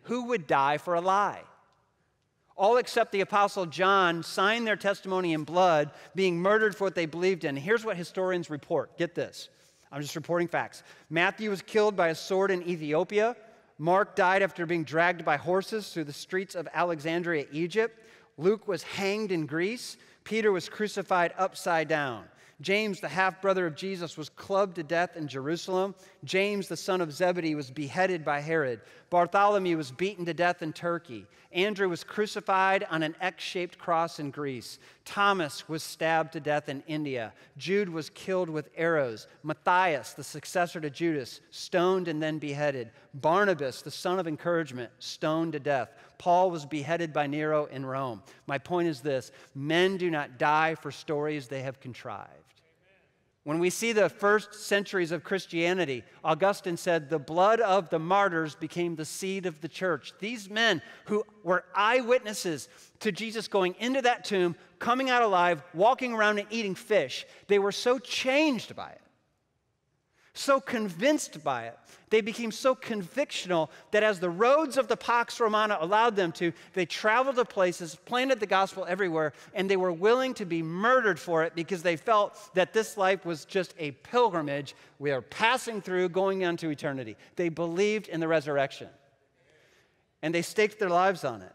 who would die for a lie. All except the Apostle John signed their testimony in blood, being murdered for what they believed in. Here's what historians report. Get this. I'm just reporting facts. Matthew was killed by a sword in Ethiopia. Mark died after being dragged by horses through the streets of Alexandria, Egypt. Luke was hanged in Greece. Peter was crucified upside down. James, the half-brother of Jesus, was clubbed to death in Jerusalem. James, the son of Zebedee, was beheaded by Herod. Bartholomew was beaten to death in Turkey. Andrew was crucified on an X-shaped cross in Greece. Thomas was stabbed to death in India. Jude was killed with arrows. Matthias, the successor to Judas, stoned and then beheaded. Barnabas, the son of encouragement, stoned to death. Paul was beheaded by Nero in Rome. My point is this: men do not die for stories they have contrived. When we see the first centuries of Christianity, Augustine said, the blood of the martyrs became the seed of the church. These men who were eyewitnesses to Jesus going into that tomb, coming out alive, walking around and eating fish, they were so changed by it, so convinced by it. They became so convictional that as the roads of the Pax Romana allowed them to, they traveled to places, planted the gospel everywhere, and they were willing to be murdered for it because they felt that this life was just a pilgrimage. We are passing through, going on to eternity. They believed in the resurrection, and they staked their lives on it.